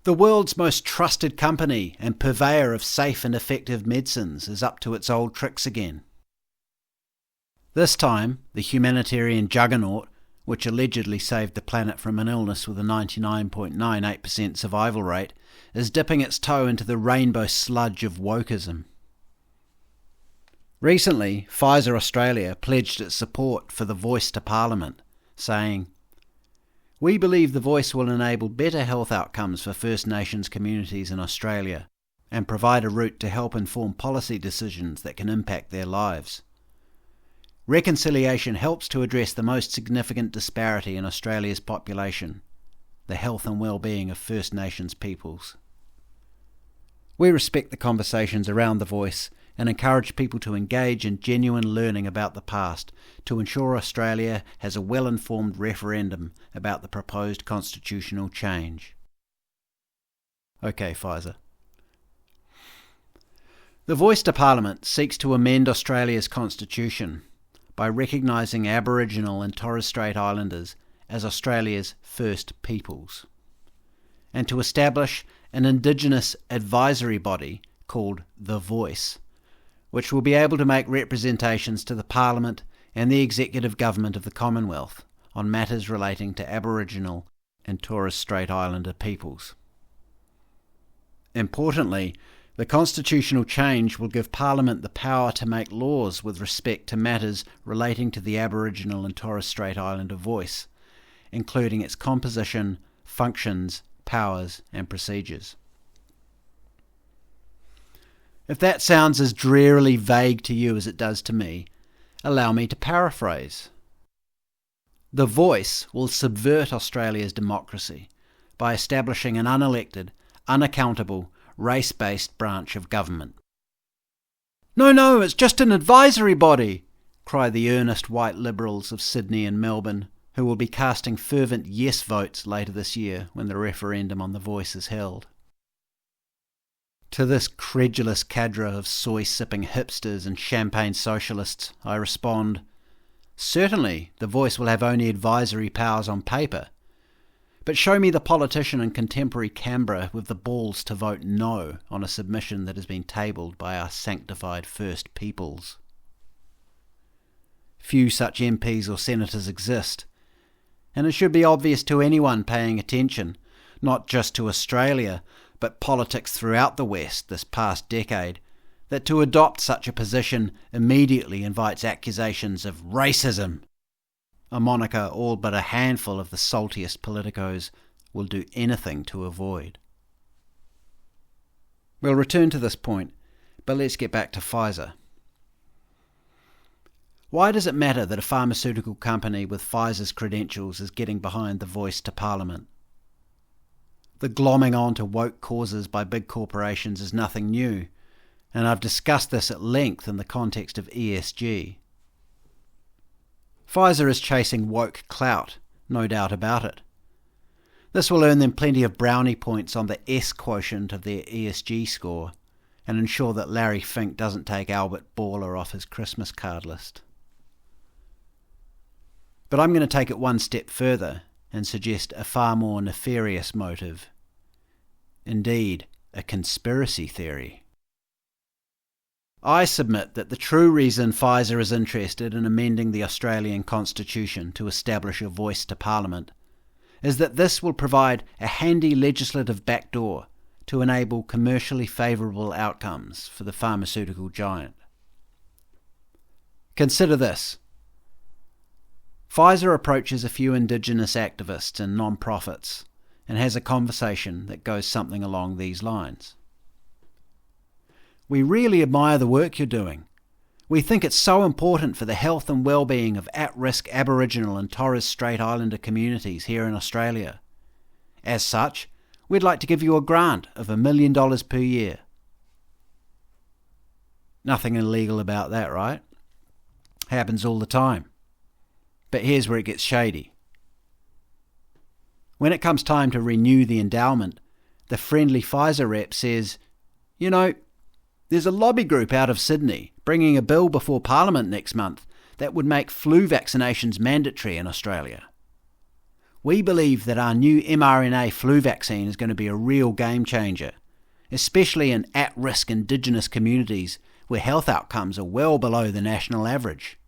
The world's most trusted company and purveyor of safe and effective medicines is up to its old tricks again. This time, the humanitarian juggernaut, which allegedly saved the planet from an illness with a 99.98% survival rate, is dipping its toe into the rainbow sludge of wokeism. Recently, Pfizer Australia pledged its support for the Voice to Parliament, saying, "We believe the Voice will enable better health outcomes for First Nations communities in Australia and provide a route to help inform policy decisions that can impact their lives. Reconciliation helps to address the most significant disparity in Australia's population, the health and well-being of First Nations peoples. We respect the conversations around the Voice and encourage people to engage in genuine learning about the past to ensure Australia has a well-informed referendum about the proposed constitutional change." Okay, Pfizer. The Voice to Parliament seeks to amend Australia's constitution by recognising Aboriginal and Torres Strait Islanders as Australia's first peoples, and to establish an Indigenous advisory body called The Voice, which will be able to make representations to the Parliament and the executive government of the Commonwealth on matters relating to Aboriginal and Torres Strait Islander peoples. Importantly, the constitutional change will give Parliament the power to make laws with respect to matters relating to the Aboriginal and Torres Strait Islander voice, including its composition, functions, powers and procedures. If that sounds as drearily vague to you as it does to me, allow me to paraphrase. The Voice will subvert Australia's democracy by establishing an unelected, unaccountable, race-based branch of government. No, it's just an advisory body, cry the earnest white Liberals of Sydney and Melbourne, who will be casting fervent yes votes later this year when the referendum on the Voice is held. To this credulous cadre of soy-sipping hipsters and champagne socialists, I respond, certainly the Voice will have only advisory powers on paper, but show me the politician in contemporary Canberra with the balls to vote no on a submission that has been tabled by our sanctified First Peoples. Few such MPs or senators exist, and it should be obvious to anyone paying attention, not just to Australia, but politics throughout the West this past decade, that to adopt such a position immediately invites accusations of racism, a moniker all but a handful of the saltiest politicos will do anything to avoid. We'll return to this point, but let's get back to Pfizer. Why does it matter that a pharmaceutical company with Pfizer's credentials is getting behind the Voice to Parliament? The glomming on to woke causes by big corporations is nothing new, and I've discussed this at length in the context of ESG. Pfizer is chasing woke clout, no doubt about it. This will earn them plenty of brownie points on the S quotient of their ESG score, and ensure that Larry Fink doesn't take Albert Bourla off his Christmas card list. But I'm going to take it one step further and suggest a far more nefarious motive. Indeed, a conspiracy theory. I submit that the true reason Pfizer is interested in amending the Australian Constitution to establish a Voice to Parliament is that this will provide a handy legislative backdoor to enable commercially favourable outcomes for the pharmaceutical giant. Consider this. Pfizer approaches a few Indigenous activists and non-profits and has a conversation that goes something along these lines. We really admire the work you're doing. We think it's so important for the health and well-being of at-risk Aboriginal and Torres Strait Islander communities here in Australia. As such, we'd like to give you a grant of $1 million per year. Nothing illegal about that, right? Happens all the time. But here's where it gets shady. When it comes time to renew the endowment, the friendly Pfizer rep says, there's a lobby group out of Sydney bringing a bill before Parliament next month that would make flu vaccinations mandatory in Australia. We believe that our new mRNA flu vaccine is going to be a real game changer, especially in at-risk Indigenous communities where health outcomes are well below the national average.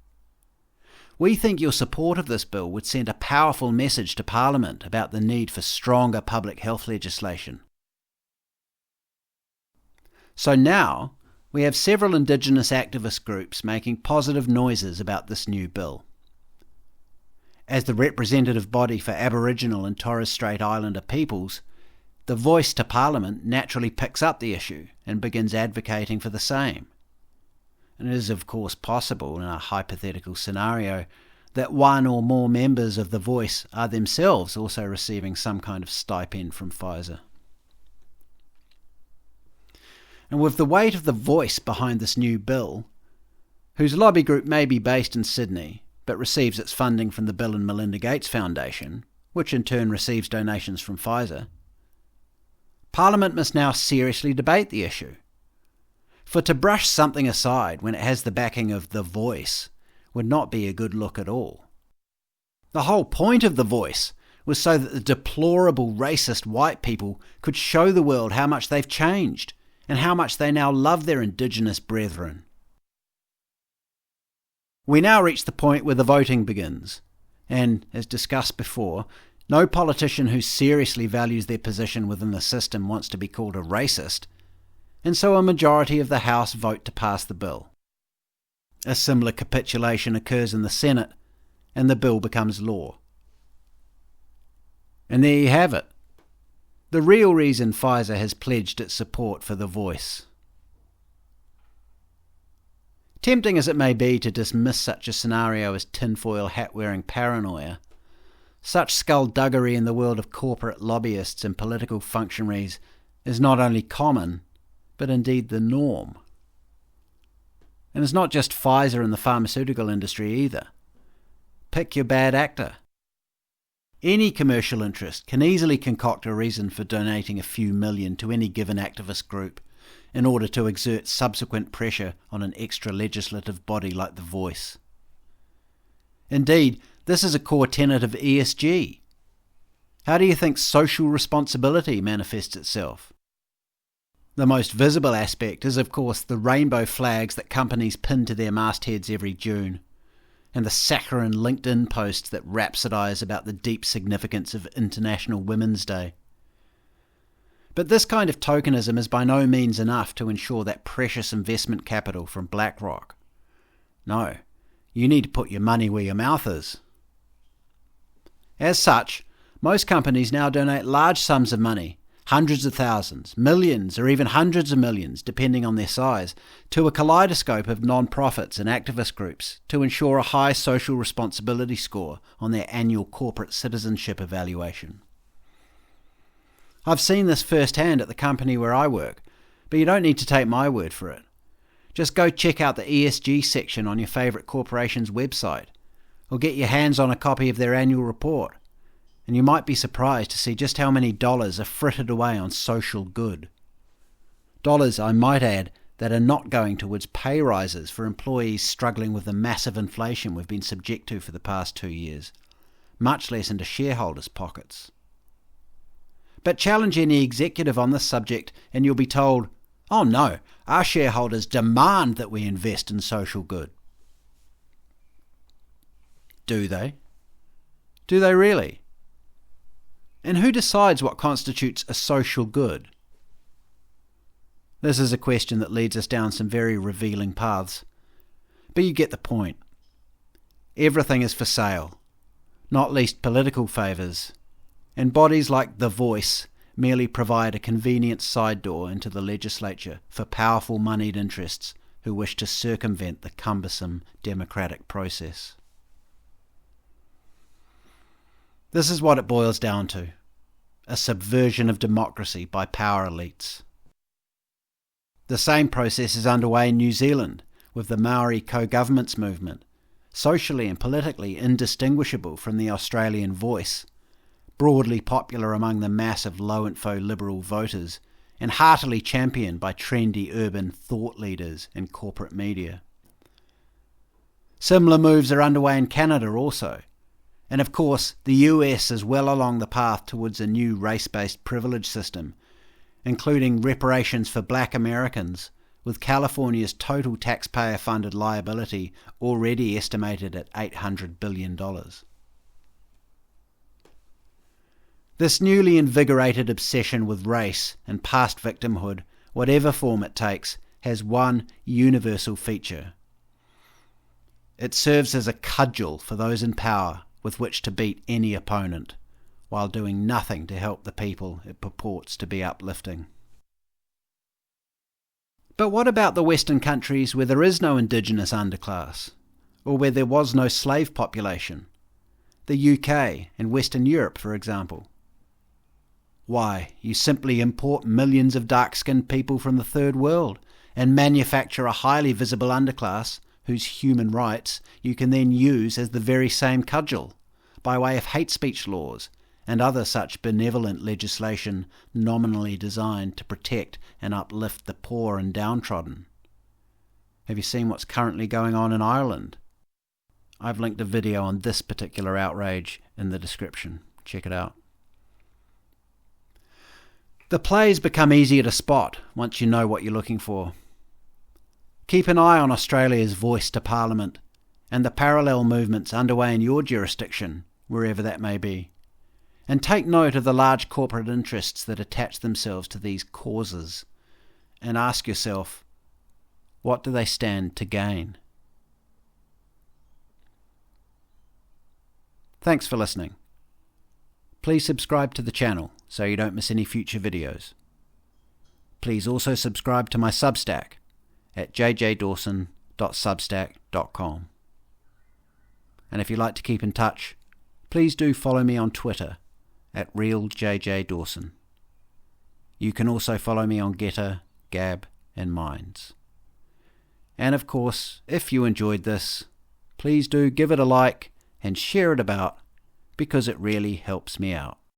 We think your support of this bill would send a powerful message to Parliament about the need for stronger public health legislation. So now, we have several Indigenous activist groups making positive noises about this new bill. As the representative body for Aboriginal and Torres Strait Islander peoples, the Voice to Parliament naturally picks up the issue and begins advocating for the same. And it is of course possible in a hypothetical scenario that one or more members of the Voice are themselves also receiving some kind of stipend from Pfizer. And with the weight of the Voice behind this new bill, whose lobby group may be based in Sydney, but receives its funding from the Bill and Melinda Gates Foundation, which in turn receives donations from Pfizer, Parliament must now seriously debate the issue. For to brush something aside when it has the backing of the Voice would not be a good look at all. The whole point of the Voice was so that the deplorable racist white people could show the world how much they've changed and how much they now love their Indigenous brethren. We now reach the point where the voting begins, and, as discussed before, no politician who seriously values their position within the system wants to be called a racist, and so a majority of the House vote to pass the bill. A similar capitulation occurs in the Senate, and the bill becomes law. And there you have it. The real reason Pfizer has pledged its support for the Voice. Tempting as it may be to dismiss such a scenario as tinfoil hat-wearing paranoia, such skullduggery in the world of corporate lobbyists and political functionaries is not only common, but indeed the norm. And it's not just Pfizer and the pharmaceutical industry either. Pick your bad actor. Any commercial interest can easily concoct a reason for donating a few million to any given activist group in order to exert subsequent pressure on an extra legislative body like the Voice. Indeed, this is a core tenet of ESG. How do you think social responsibility manifests itself? The most visible aspect is, of course, the rainbow flags that companies pin to their mastheads every June, and the saccharine LinkedIn posts that rhapsodise about the deep significance of International Women's Day. But this kind of tokenism is by no means enough to ensure that precious investment capital from BlackRock. No, you need to put your money where your mouth is. As such, most companies now donate large sums of money, hundreds of thousands, millions, or even hundreds of millions, depending on their size, to a kaleidoscope of non-profits and activist groups to ensure a high social responsibility score on their annual corporate citizenship evaluation. I've seen this firsthand at the company where I work, but you don't need to take my word for it. Just go check out the ESG section on your favourite corporation's website, or get your hands on a copy of their annual report, and you might be surprised to see just how many dollars are frittered away on social good. Dollars, I might add, that are not going towards pay rises for employees struggling with the massive inflation we've been subject to for the past 2 years, much less into shareholders' pockets. But challenge any executive on this subject and you'll be told, oh no, our shareholders demand that we invest in social good. Do they? Do they really? And who decides what constitutes a social good? This is a question that leads us down some very revealing paths. But you get the point. Everything is for sale, not least political favours, and bodies like The Voice merely provide a convenient side door into the legislature for powerful moneyed interests who wish to circumvent the cumbersome democratic process. This is what it boils down to: a subversion of democracy by power elites. The same process is underway in New Zealand with the Maori co-governance movement, socially and politically indistinguishable from the Australian Voice, broadly popular among the mass of low-info liberal voters and heartily championed by trendy urban thought leaders and corporate media. Similar moves are underway in Canada also, And of course, the US is well along the path towards a new race-based privilege system, including reparations for black Americans, with California's total taxpayer-funded liability already estimated at $800 billion. This newly invigorated obsession with race and past victimhood, whatever form it takes, has one universal feature. It serves as a cudgel for those in power with which to beat any opponent, while doing nothing to help the people it purports to be uplifting. But what about the Western countries where there is no indigenous underclass, or where there was no slave population? The UK and Western Europe, for example. Why, you simply import millions of dark-skinned people from the Third World and manufacture a highly visible underclass whose human rights you can then use as the very same cudgel, by way of hate speech laws and other such benevolent legislation nominally designed to protect and uplift the poor and downtrodden. Have you seen what's currently going on in Ireland? I've linked a video on this particular outrage in the description. Check it out. The plays become easier to spot once you know what you're looking for. Keep an eye on Australia's voice to Parliament and the parallel movements underway in your jurisdiction, wherever that may be. And take note of the large corporate interests that attach themselves to these causes, and ask yourself, what do they stand to gain? Thanks for listening. Please subscribe to the channel so you don't miss any future videos. Please also subscribe to my Substack at jjdawson.substack.com. And if you'd like to keep in touch, please do follow me on Twitter at RealJJDawson. You can also follow me on Getter, Gab and Minds. And of course, if you enjoyed this, please do give it a like and share it about, because it really helps me out.